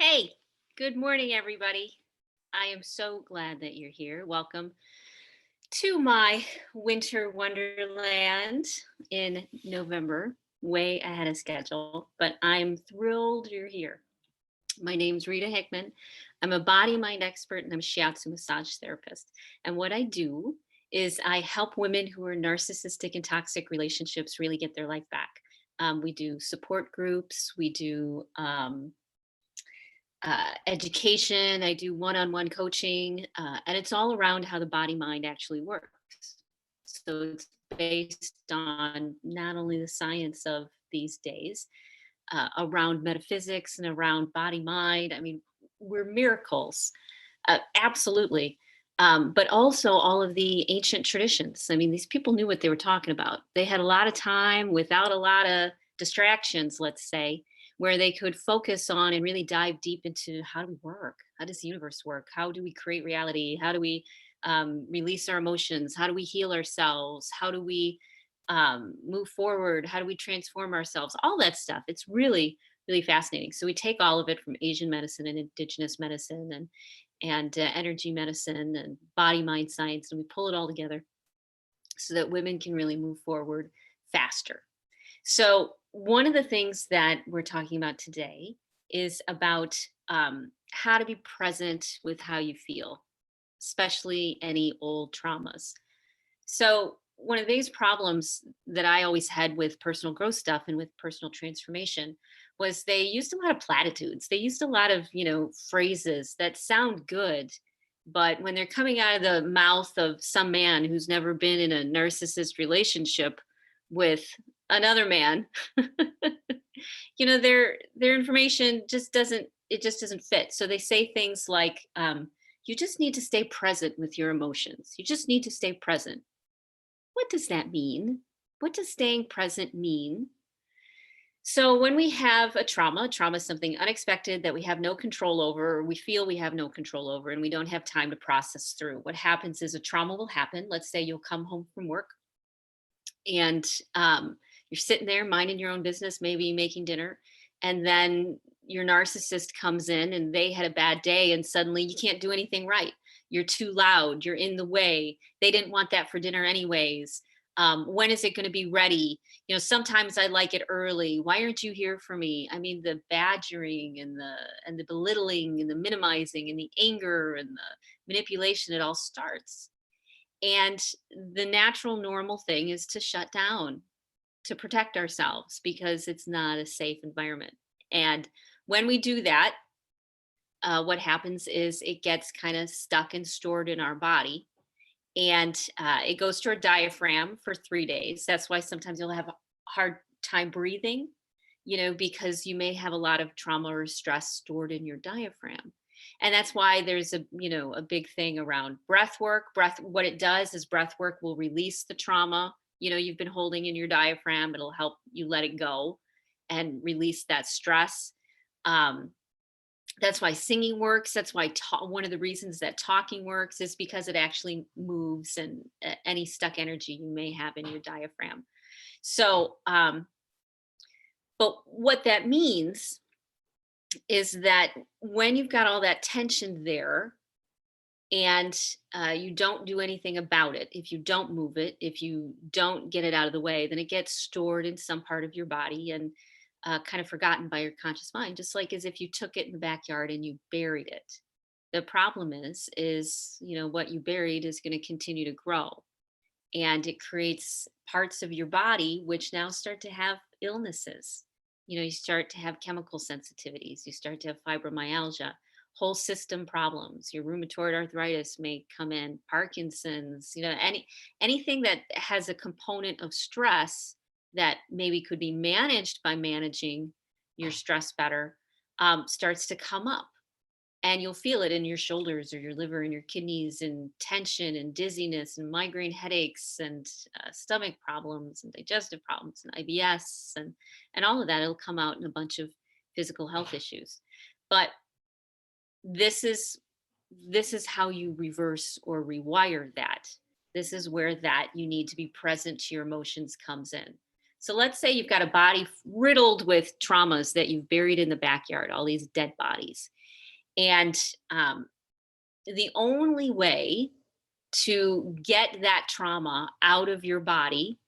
Hey, good morning, everybody. I am so glad that you're here. Welcome to my winter wonderland in November, way ahead of schedule, but I'm thrilled you're here. My name's Rita Hickman. I'm a body mind expert and I'm a shiatsu massage therapist. And what I do is I help women who are in narcissistic and toxic relationships really get their life back. We do support groups, we do education. I do one on one coaching, and it's all around how the body mind actually works. So it's based on not only the science of these days, around metaphysics and around body mind. I mean, we're miracles, absolutely. But also all of the ancient traditions. I mean, these people knew what they were talking about. They had a lot of time without a lot of distractions, let's say, where they could focus on and really dive deep into how do we work? How does the universe work? How do we create reality? How do we release our emotions? How do we heal ourselves? How do we move forward? How do we transform ourselves? All that stuff. It's really, really fascinating. So we take all of it from Asian medicine and indigenous medicine and energy medicine and body mind science, and we pull it all together so that women can really move forward faster. So, one of the things that we're talking about today is about how to be present with how you feel, especially any old traumas. So, one of the biggest problems that I always had with personal growth stuff and with personal transformation was they used a lot of platitudes. They used a lot of, phrases that sound good, but when they're coming out of the mouth of some man who's never been in a narcissist relationship with another man, their information just doesn't fit. So they say things like, you just need to stay present with your emotions. You just need to stay present. What does that mean? What does staying present mean? So when we have trauma is something unexpected that we have no control over, or we feel we have no control over, and we don't have time to process through. What happens is a trauma will happen. Let's say you'll come home from work and you're sitting there minding your own business, maybe making dinner, and then your narcissist comes in and they had a bad day, and suddenly you can't do anything right. You're too loud, you're in the way. They didn't want that for dinner, anyways. When is it going to be ready? Sometimes I like it early. Why aren't you here for me? I mean, the badgering and the belittling and the minimizing and the anger and the manipulation, it all starts. And the natural normal thing is to shut down, to protect ourselves because it's not a safe environment. And when we do that, what happens is it gets kind of stuck and stored in our body, and it goes to our diaphragm for 3 days. That's why sometimes you'll have a hard time breathing, because you may have a lot of trauma or stress stored in your diaphragm. And that's why there's a big thing around breath work. What it does is breath work will release the trauma, you've been holding in your diaphragm. It'll help you let it go and release that stress. Um, that's why singing works. That's why one of the reasons that talking works is because it actually moves and any stuck energy you may have in your diaphragm. So, but what that means is that when you've got all that tension there and you don't do anything about it, if you don't move it, if you don't get it out of the way, then it gets stored in some part of your body and kind of forgotten by your conscious mind, just like as if you took it in the backyard and you buried it. The problem is what you buried is going to continue to grow, and it creates parts of your body which now start to have illnesses. You start to have chemical sensitivities, you start to have fibromyalgia, whole system problems. Your rheumatoid arthritis may come in, Parkinson's, anything that has a component of stress that maybe could be managed by managing your stress better, starts to come up, and you'll feel it in your shoulders or your liver and your kidneys, and tension and dizziness and migraine headaches and stomach problems and digestive problems and IBS and all of that. It'll come out in a bunch of physical health issues. But this is this is how you reverse or rewire that. This is where that you need to be present to your emotions comes in. So let's say you've got a body riddled with traumas that you've buried in the backyard, all these dead bodies. And the only way to get that trauma out of your body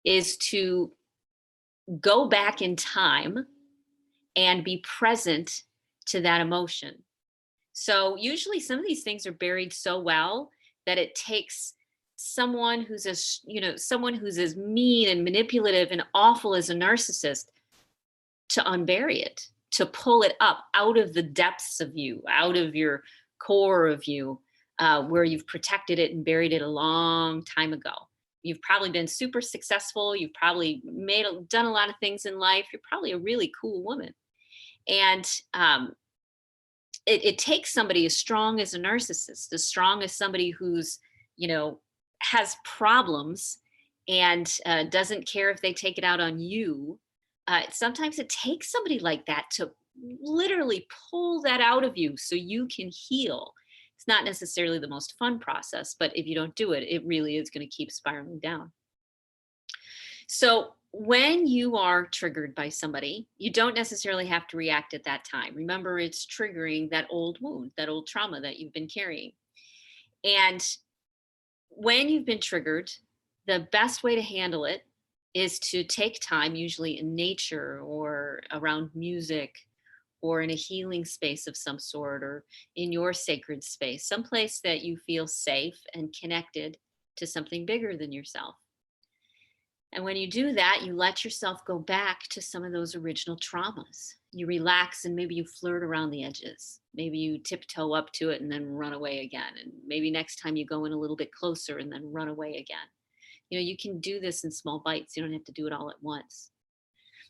is to go back in time and be present to that emotion. So usually some of these things are buried so well that it takes someone who's as, someone who's as mean and manipulative and awful as a narcissist to unbury it, to pull it up out of the depths of you, out of your core of you, where you've protected it and buried it a long time ago. You've probably been super successful. You've probably done a lot of things in life. You're probably a really cool woman. And it takes somebody as strong as a narcissist, as strong as somebody who's, you know, has problems and doesn't care if they take it out on you. Sometimes it takes somebody like that to literally pull that out of you so you can heal. It's not necessarily the most fun process, but if you don't do it, it really is going to keep spiraling down. So when you are triggered by somebody, you don't necessarily have to react at that time. Remember, it's triggering that old wound, that old trauma that you've been carrying. And when you've been triggered, the best way to handle it is to take time, usually in nature or around music or in a healing space of some sort or in your sacred space, someplace that you feel safe and connected to something bigger than yourself. And when you do that, you let yourself go back to some of those original traumas. You relax and maybe you flirt around the edges. Maybe you tiptoe up to it and then run away again. And maybe next time you go in a little bit closer and then run away again. You can do this in small bites. You don't have to do it all at once.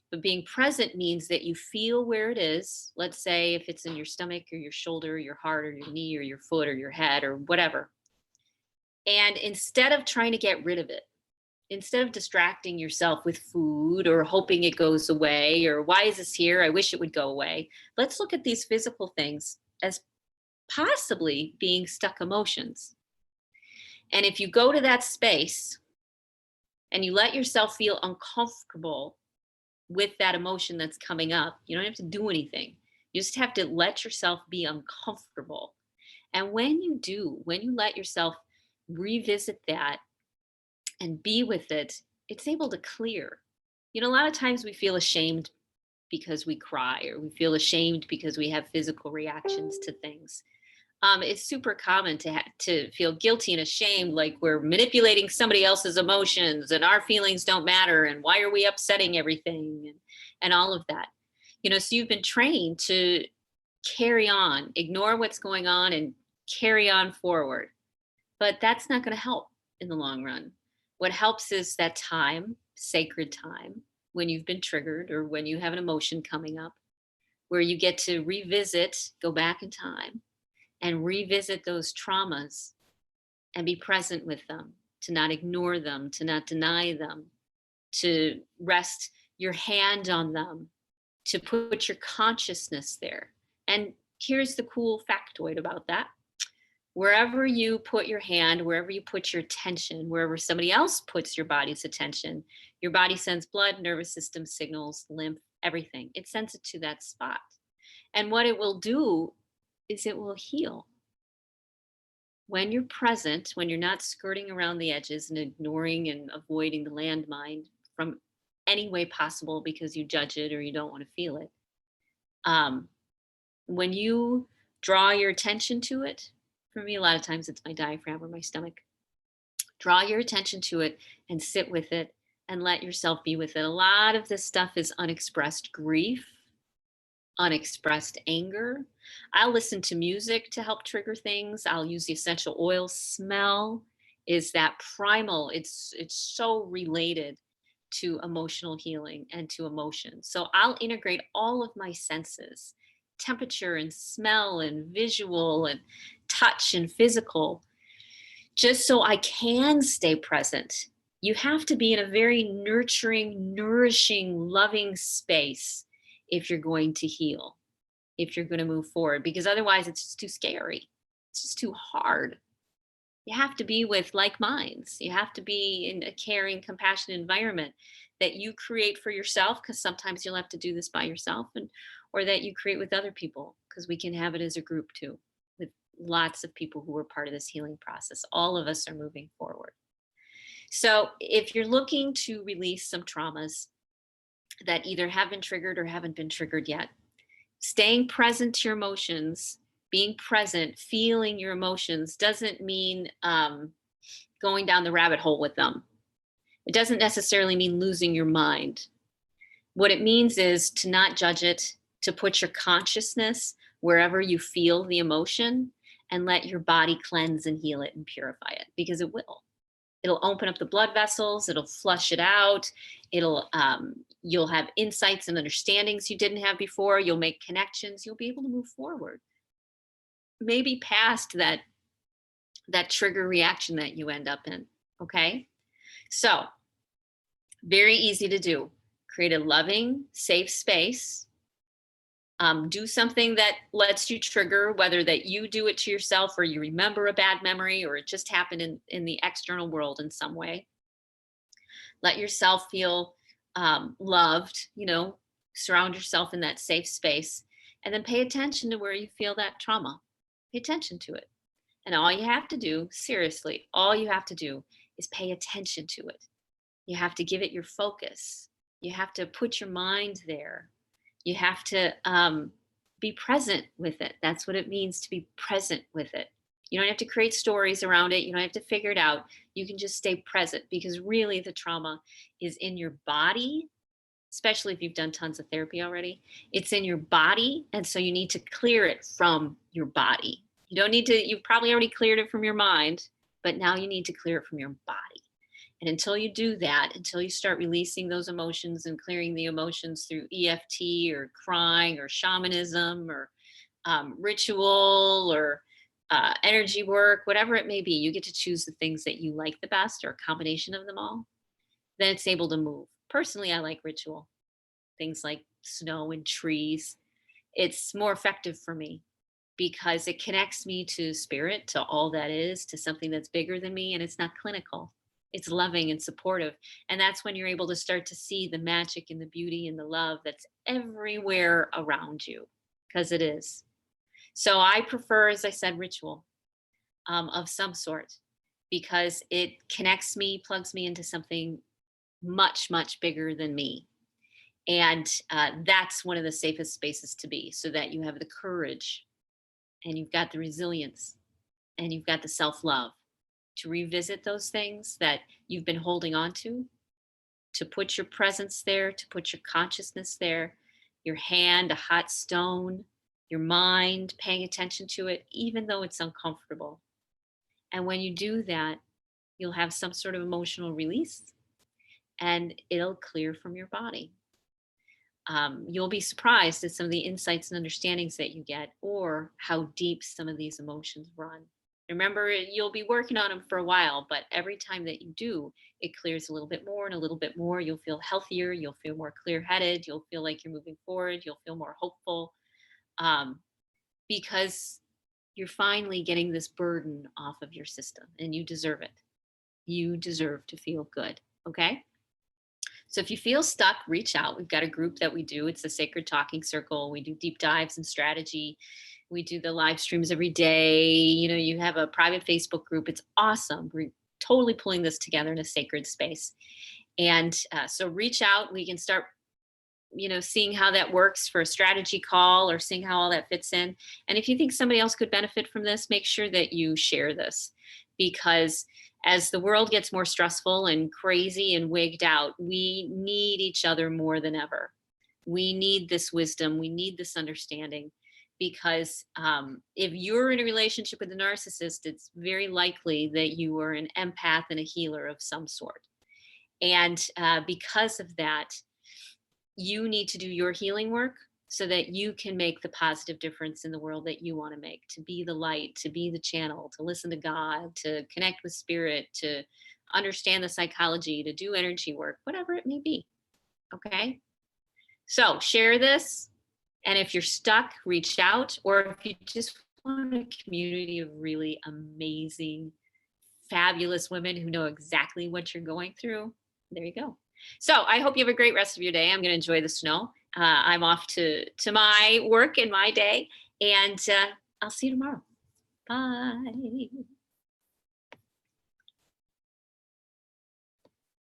But being present means that you feel where it is. Let's say if it's in your stomach or your shoulder, or your heart or your knee or your foot or your head or whatever. And instead of trying to get rid of it, instead of distracting yourself with food or hoping it goes away or why is this here? I wish it would go away. Let's look at these physical things as possibly being stuck emotions. And if you go to that space and you let yourself feel uncomfortable with that emotion that's coming up, you don't have to do anything. You just have to let yourself be uncomfortable. And when you do, when you let yourself revisit that and be with it, it's able to clear. A lot of times we feel ashamed because we cry, or we feel ashamed because we have physical reactions to things. It's super common to feel guilty and ashamed, like we're manipulating somebody else's emotions and our feelings don't matter, and why are we upsetting everything, and all of that. So you've been trained to carry on, ignore what's going on, and carry on forward. But that's not going to help in the long run. What helps is that time, sacred time, when you've been triggered or when you have an emotion coming up, where you get to revisit, go back in time and revisit those traumas and be present with them, to not ignore them, to not deny them, to rest your hand on them, to put your consciousness there. And here's the cool factoid about that. Wherever you put your hand, wherever you put your attention, wherever somebody else puts your body's attention, your body sends blood, nervous system signals, lymph, everything. It sends it to that spot. And what it will do is it will heal. When you're present, when you're not skirting around the edges and ignoring and avoiding the landmine from any way possible because you judge it or you don't want to feel it, when you draw your attention to it, for me, a lot of times it's my diaphragm or my stomach. Draw your attention to it and sit with it and let yourself be with it. A lot of this stuff is unexpressed grief, unexpressed anger. I'll listen to music to help trigger things. I'll use the essential oil. Smell is that primal. It's so related to emotional healing and to emotion. So I'll integrate all of my senses, temperature and smell and visual and touch and physical, just so I can stay present. You have to be in a very nurturing, nourishing, loving space if you're going to heal, if you're going to move forward, because otherwise it's just too scary. It's just too hard. You have to be with like minds. You have to be in a caring, compassionate environment. that you create for yourself, because sometimes you'll have to do this by yourself, and or that you create with other people, because we can have it as a group too, with lots of people who are part of this healing process. All of us are moving forward. So if you're looking to release some traumas that either have been triggered or haven't been triggered yet, staying present to your emotions, being present, feeling your emotions doesn't mean going down the rabbit hole with them. It doesn't necessarily mean losing your mind. What it means is to not judge it, to put your consciousness wherever you feel the emotion and let your body cleanse and heal it and purify it, because it will. It'll open up the blood vessels, it'll flush it out, it'll you'll have insights and understandings you didn't have before, you'll make connections, you'll be able to move forward. Maybe past that trigger reaction that you end up in, okay? So, very easy to do. Create a loving, safe space. Do something that lets you trigger, whether that you do it to yourself or you remember a bad memory or it just happened in the external world in some way. Let yourself feel loved, surround yourself in that safe space, and then pay attention to where you feel that trauma. Pay attention to it. And all you have to do, seriously, all you have to do is pay attention to it. You have to give it your focus. You have to put your mind there. You have to be present with it. That's what it means to be present with it. You don't have to create stories around it. You don't have to figure it out. You can just stay present, because really the trauma is in your body, especially if you've done tons of therapy already. It's in your body. And so you need to clear it from your body. You don't need to, you've probably already cleared it from your mind, but now you need to clear it from your body. And until you do that, until you start releasing those emotions and clearing the emotions through EFT or crying or shamanism or ritual or energy work, whatever it may be, you get to choose the things that you like the best or a combination of them all, then it's able to move. Personally, I like ritual, things like snow and trees. It's more effective for me because it connects me to spirit, to all that is, to something that's bigger than me, and it's not clinical. It's loving and supportive. And that's when you're able to start to see the magic and the beauty and the love that's everywhere around you, because it is. So I prefer, as I said, ritual of some sort, because it connects me, plugs me into something much, much bigger than me. And that's one of the safest spaces to be, so that you have the courage and you've got the resilience and you've got the self-love to revisit those things that you've been holding on to put your presence there, to put your consciousness there, your hand, a hot stone, your mind, paying attention to it, even though it's uncomfortable. And when you do that, you'll have some sort of emotional release and it'll clear from your body. You'll be surprised at some of the insights and understandings that you get, or how deep some of these emotions run. Remember, you'll be working on them for a while, but every time that you do, it clears a little bit more and a little bit more. You'll feel healthier. You'll feel more clear headed. You'll feel like you're moving forward. You'll feel more hopeful, because you're finally getting this burden off of your system, and you deserve it. You deserve to feel good. Okay. So if you feel stuck, reach out. We've got a group that we do. It's the Sacred Talking Circle. We do deep dives and strategy. We do the live streams every day. You have a private Facebook group. It's awesome. We're totally pulling this together in a sacred space. And so reach out. We can start, seeing how that works for a strategy call, or seeing how all that fits in. And if you think somebody else could benefit from this, make sure that you share this, because as the world gets more stressful and crazy and wigged out, we need each other more than ever. We need this wisdom. We need this understanding, because if you're in a relationship with a narcissist, it's very likely that you are an empath and a healer of some sort. And because of that, you need to do your healing work so that you can make the positive difference in the world that you want to make, to be the light, to be the channel, to listen to God, to connect with spirit, to understand the psychology, to do energy work, whatever it may be. Okay. So share this. And if you're stuck, reach out. Or if you just want a community of really amazing, fabulous women who know exactly what you're going through, there you go. So I hope you have a great rest of your day. I'm going to enjoy the snow. I'm off to my work and my day, and I'll see you tomorrow. Bye.